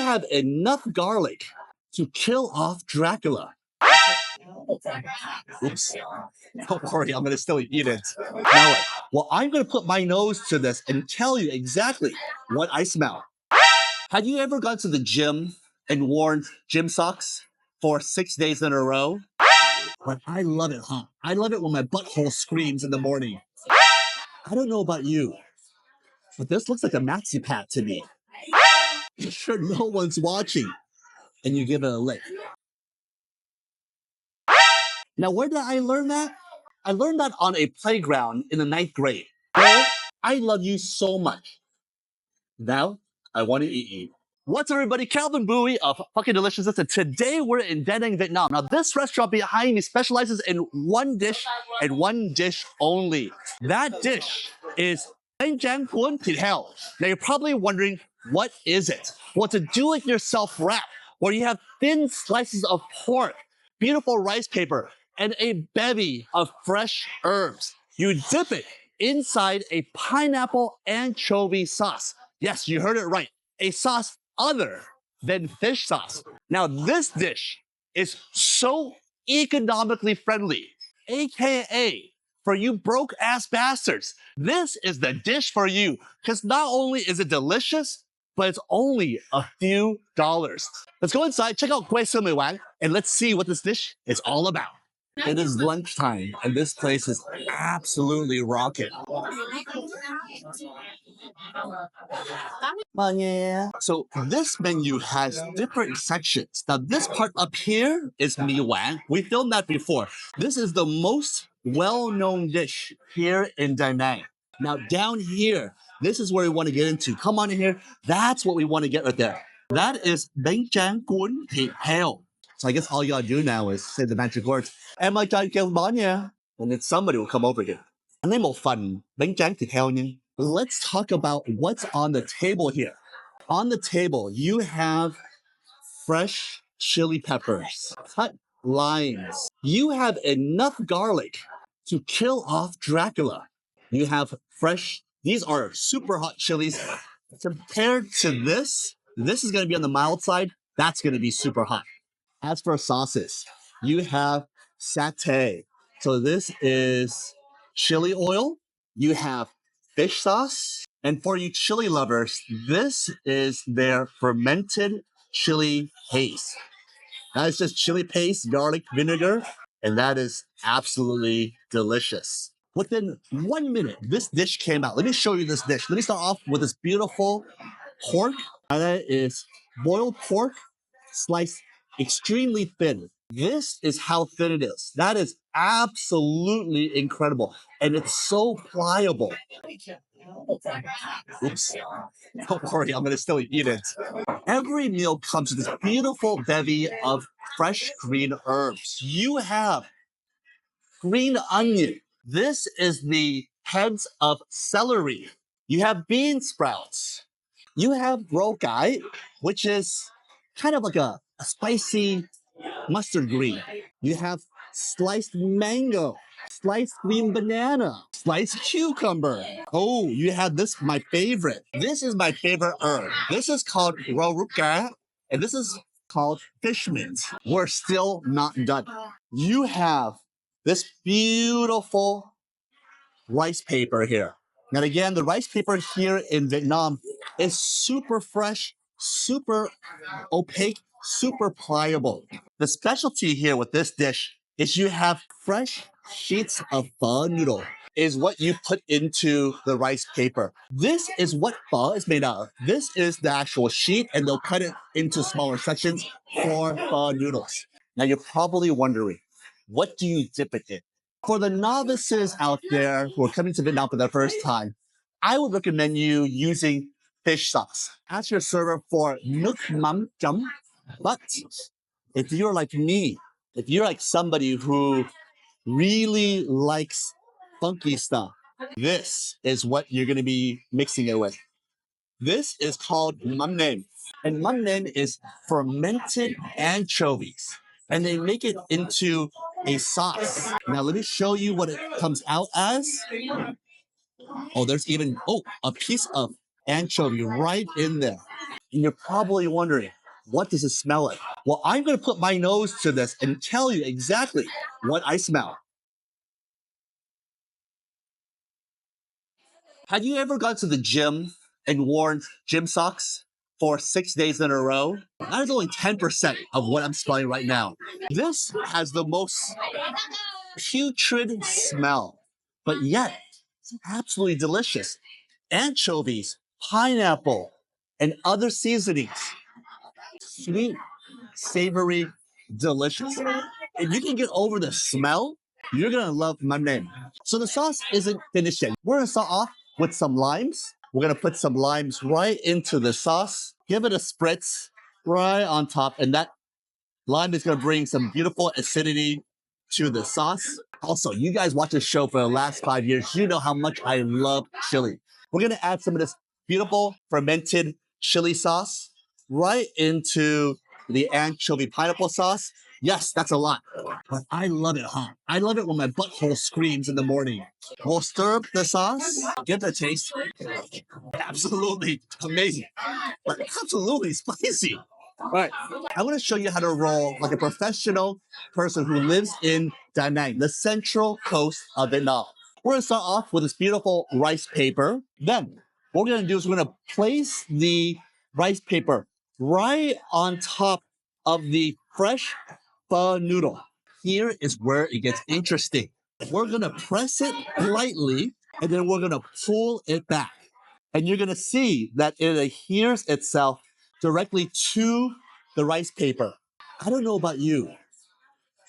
have enough garlic to kill off Dracula. Oops. Don't worry, I'm going to still eat it. Now, well, I'm going to put my nose to this and tell you exactly what I smell. Have you ever gone to the gym and worn gym socks for 6 days in a row? But I love it, huh? I love it when my butthole screams in the morning. I don't know about you, but this looks like a maxi pad to me. You're sure no one's watching, and you give it a lick. Now, where did I learn that? I learned that on a playground in the 9th grade. Oh, I love you so much. Now, I want to eat you. What's up, everybody? Calvin Bowie of Fucking Deliciousness, and today we're in Da Nang, Vietnam. Now, this restaurant behind me specializes in one dish and one dish only. That dish is bánh tráng cuốn thịt heo. Now, you're probably wondering, what is it? Well, it's a do-it-yourself wrap where you have thin slices of pork, beautiful rice paper, and a bevy of fresh herbs. You dip it inside a pineapple anchovy sauce. Yes, you heard it right. A sauce other than fish sauce. Now, this dish is so economically friendly, AKA for you broke ass bastards. This is the dish for you, because not only is it delicious, but it's only a few dollars. Let's go inside, check out Quay Siêu Mì Quán, and let's see what this dish is all about. It is lunchtime, and this place is absolutely rocking. So this menu has different sections. Now this part up here is Mì Quán. We filmed that before. This is the most well-known dish here in Da Nang. Now down here, this is where we want to get into. Come on in here. That's what we want to get right there. That is bánh tráng cuốn thịt heo. So I guess all you gotta do now is say the magic words. Em ơi cho anh kêu món nha. And then somebody will come over here. Anh lấy một phần bánh tráng thịt heo nha. Let's talk about what's on the table here. On the table, you have fresh chili peppers, cut limes. You have enough garlic to kill off Dracula. You have fresh, these are super hot chilies. Compared to this is gonna be on the mild side. That's gonna be super hot. As for sauces, you have satay. So this is chili oil. You have fish sauce. And for you chili lovers, this is their fermented chili paste. That is just chili paste, garlic, vinegar, and that is absolutely delicious. Within 1 minute, this dish came out. Let me show you this dish. Let me start off with this beautiful pork. And that is boiled pork sliced extremely thin. This is how thin it is. That is absolutely incredible. And it's so pliable. Oops. Don't worry, I'm going to still eat it. Every meal comes with this beautiful bevy of fresh green herbs. You have green onion. This is the heads of celery. You have bean sprouts. You have rokai, which is kind of like a spicy mustard green. You have sliced mango, sliced green banana, sliced cucumber. Oh, you have this, my favorite. This is my favorite herb. This is called roruka, and this is called fish mince. We're still not done. You have this beautiful rice paper here. And again, the rice paper here in Vietnam is super fresh, super opaque, super pliable. The specialty here with this dish is you have fresh sheets of pho noodle is what you put into the rice paper. This is what pho is made out of. This is the actual sheet, and they'll cut it into smaller sections for pho noodles. Now you're probably wondering, what do you dip it in? For the novices out there who are coming to Vietnam for the first time, I would recommend you using fish sauce. Ask your server for nước mắm chấm. But if you're like me, if you're like somebody who really likes funky stuff, this is what you're going to be mixing it with. This is called mắm nêm. And mắm nêm is fermented anchovies. And they make it into a sauce. Now let me show you what it comes out as. Oh, there's even, a piece of anchovy right in there. And you're probably wondering, What does it smell like? Well, I'm going to put my nose to this and tell you exactly what I smell. Have you ever gone to the gym and worn gym socks for 6 days in a row? That is only 10% of what I'm smelling right now. This has the most putrid smell, but yet it's absolutely delicious. Anchovies, pineapple, and other seasonings. Sweet, savory, delicious. If you can get over the smell, you're gonna love my name. So the sauce isn't finished yet. We're gonna start off with some limes. We're gonna put some limes right into the sauce, give it a spritz right on top, and that lime is gonna bring some beautiful acidity to the sauce. Also, you guys watch this show for the last 5 years. You know how much I love chili. We're gonna add some of this beautiful fermented chili sauce right into the anchovy pineapple sauce. Yes, that's a lot, but I love it hot. I love it when my butthole screams in the morning. We'll stir up the sauce, give it a taste. Absolutely amazing, but absolutely spicy. All right, I'm going to show you how to roll like a professional person who lives in Da Nang, the central coast of Vietnam. We're going to start off with this beautiful rice paper. Then what we're going to do is we're going to place the rice paper right on top of the fresh pho noodle. Here is where it gets interesting. We're going to press it lightly, and then we're going to pull it back. And you're going to see that it adheres itself directly to the rice paper. I don't know about you,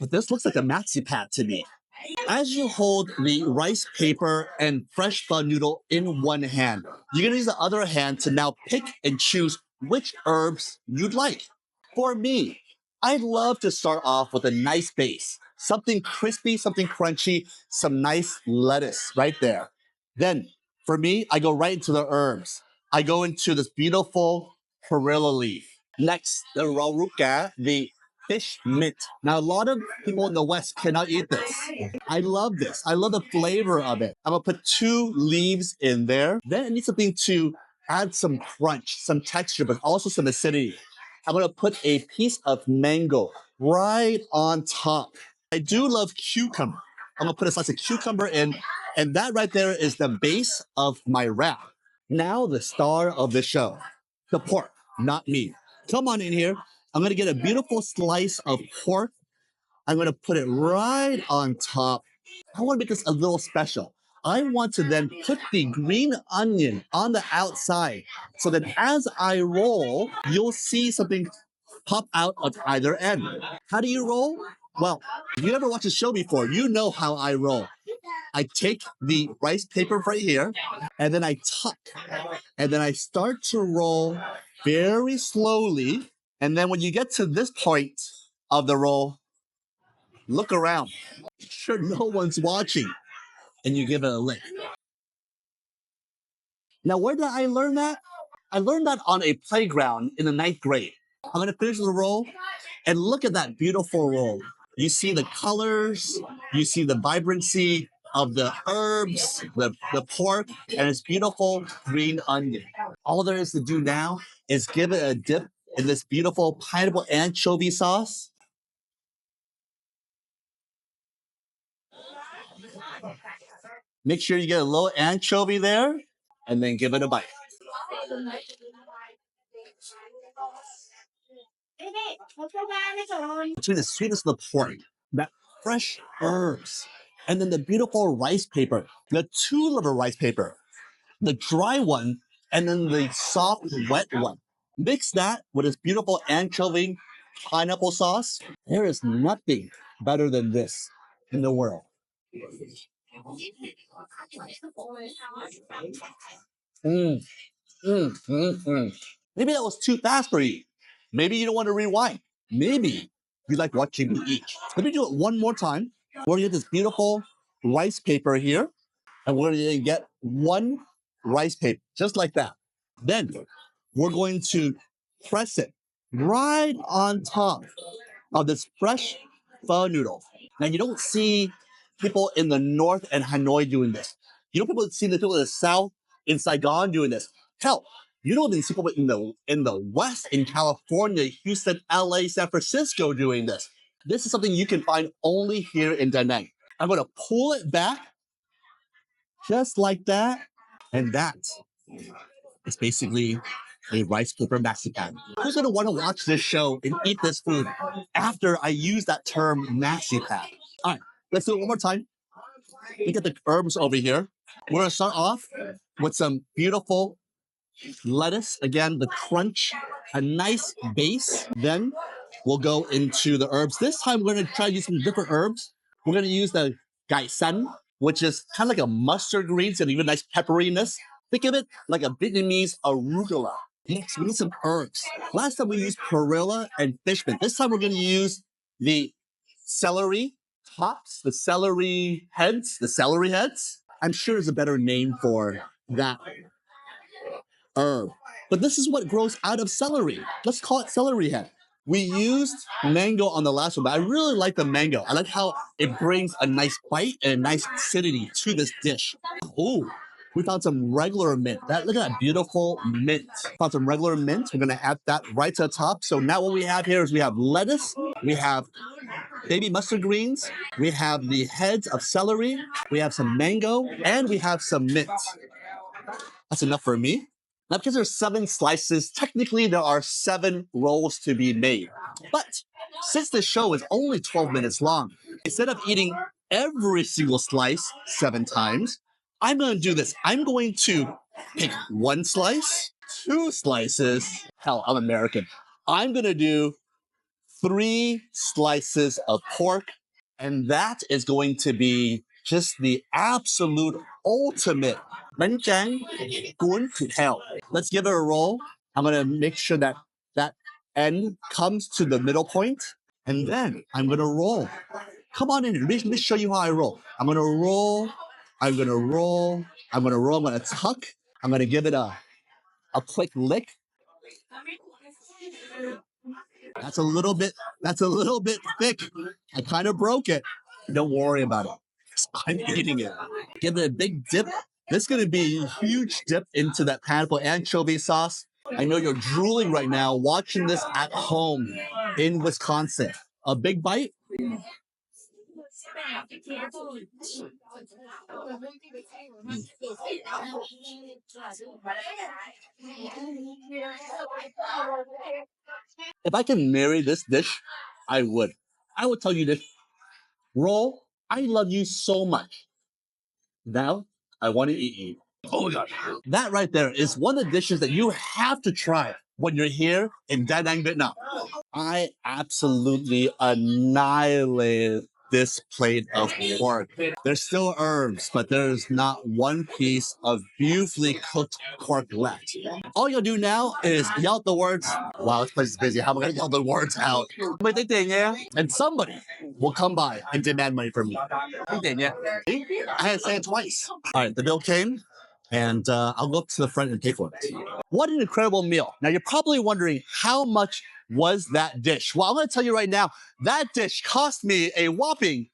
but this looks like a maxi pad to me. As you hold the rice paper and fresh pho noodle in one hand, you're going to use the other hand to now pick and choose which herbs you'd like. For me, I love to start off with a nice base, something crispy, something crunchy, some nice lettuce right there. Then, for me, I go right into the herbs. I go into this beautiful perilla leaf. Next, the rauruca, the fish mint. Now, a lot of people in the West cannot eat this. I love this. I love the flavor of it. I'm gonna put 2 leaves in there. Then I need something to add some crunch, some texture, but also some acidity. I'm gonna put a piece of mango right on top. I do love cucumber. I'm gonna put a slice of cucumber in, and that right there is the base of my wrap. Now the star of the show, the pork, not me. Come on in here. I'm gonna get a beautiful slice of pork. I'm gonna put it right on top. I wanna make this a little special. I want to then put the green onion on the outside so that as I roll, you'll see something pop out of either end. How do you roll? Well, if you ever watched a show before, you know how I roll. I take the rice paper right here, and then I tuck, and then I start to roll very slowly. And then when you get to this point of the roll, look around. Sure, no one's watching, and you give it a lick. Now, where did I learn that? I learned that on a playground in the 9th grade. I'm gonna finish the roll, and look at that beautiful roll. You see the colors, you see the vibrancy of the herbs, the pork, and its beautiful green onion. All there is to do now is give it a dip in this beautiful pineapple anchovy sauce. Make sure you get a little anchovy there, and then give it a bite. Between the sweetness of the pork, that fresh herbs, and then the beautiful rice paper, the two-layer rice paper, the dry one, and then the soft, wet one. Mix that with this beautiful anchovy pineapple sauce. There is nothing better than this in the world. Mm, mm. Maybe that was too fast for you. Maybe you don't want to rewind. Maybe you like watching me eat. Let me do it one more time. We're gonna get this beautiful rice paper here, and we're gonna get one rice paper, just like that. Then we're going to press it right on top of this fresh pho noodle. Now you don't see people in the north and Hanoi doing this. You don't see the people in the south in Saigon doing this. Hell, You don't even see people in the West, in California, Houston, LA, San Francisco doing this. This is something you can find only here in Da Nang. I'm gonna pull it back just like that. And that is basically a rice paper maxi pad. Who's gonna wanna watch this show and eat this food after I use that term maxi pad? All right, let's do it one more time. Look at the herbs over here. We're gonna start off with some beautiful lettuce. Again, the crunch, a nice base. Then we'll go into the herbs. This time we're gonna try to use some different herbs. We're gonna use the gai san, which is kind of like a mustard green, so even nice pepperiness. Think of it like a Vietnamese arugula. Next, we need some herbs. Last time we used perilla and fishman. This time we're gonna use the celery tops, the celery heads, I'm sure there's a better name for that herb. But this is what grows out of celery. Let's call it celery head. We used mango on the last one, but I really like the mango. I like how it brings a nice bite and a nice acidity to this dish. Oh, we found some regular mint. Look at that beautiful mint. Found some regular mint. We're gonna add that right to the top. So now what we have here is we have lettuce, we have baby mustard greens, we have the heads of celery, we have some mango, and we have some mint. That's enough for me. Now, because there's 7 slices, technically there are 7 rolls to be made. But since this show is only 12 minutes long, instead of eating every single slice 7 times, I'm going to do this. I'm going to pick 1 slice, 2 slices. Hell, I'm American. I'm going to do 3 slices of pork, and that is going to be just the absolute ultimate bánh tráng cuốn thịt heo. Let's give it a roll. I'm gonna make sure that that end comes to the middle point, and then I'm gonna roll. Come on in here. Let me show you how I roll. I'm gonna roll. I'm gonna roll. I'm gonna roll. I'm gonna tuck. I'm gonna give it a quick lick. That's a little bit thick. I kind of broke it. Don't worry about it. I'm eating it. Give it a big dip. This is going to be a huge dip into that pineapple anchovy sauce. I know you're drooling right now watching this at home in Wisconsin. A big bite. If I can marry this dish, I would. I would tell you this. Roll, I love you so much. Now, I want to eat you. Oh my gosh. That right there is one of the dishes that you have to try when you're here in Da Nang, Vietnam. I absolutely annihilate this plate of pork. There's still herbs, but there's not one piece of beautifully cooked pork left. All you'll do now is yell the words, wow, this place is busy. How am I going to yell the words out? And somebody will come by and demand money from me. I had to say it twice. All right, the bill came, and I'll go up to the front and pay for it. What an incredible meal. Now, you're probably wondering, how much was that dish? Well, I'm going to tell you right now, that dish cost me a whopping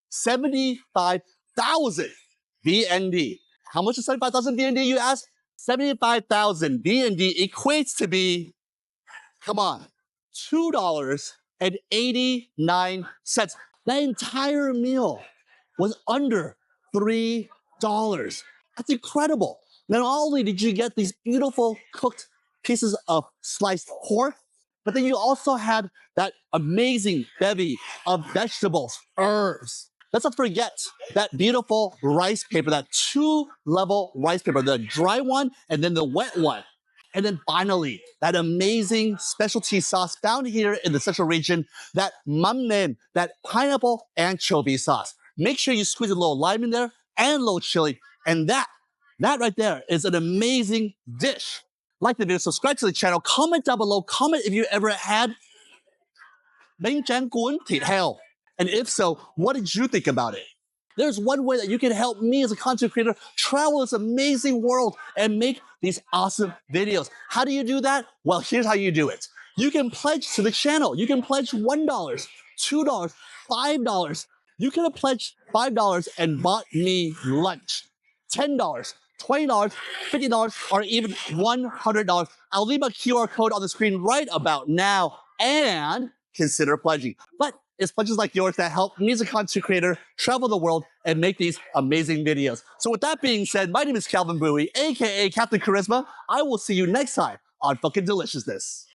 75,000 VND. How much is 75,000 VND, you ask? 75,000 VND equates to be, come on, $2.89. That entire meal was under $3. That's incredible. Not only did you get these beautiful cooked pieces of sliced pork, but then you also had that amazing bevy of vegetables, herbs. Let's not forget that beautiful rice paper, that 2-level rice paper, the dry one and then the wet one. And then finally, that amazing specialty sauce found here in the central region, that mắm nêm, that pineapple anchovy sauce. Make sure you squeeze a little lime in there and a little chili. And that right there is an amazing dish. Like the video, subscribe to the channel, comment down below, comment if you ever had bánh tráng cuốn thịt heo. And if so, what did you think about it? There's one way that you can help me as a content creator travel this amazing world and make these awesome videos. How do you do that? Well, here's how you do it. You can pledge to the channel. You can pledge $1, $2, $5. You could have pledged $5 and bought me lunch. $10 $20, $50, or even $100. I'll leave a QR code on the screen right about now, and consider pledging. But it's pledges like yours that help me as a content creator travel the world and make these amazing videos. So with that being said, my name is Calvin Bowie, aka Captain Charisma. I will see you next time on Fucking Deliciousness.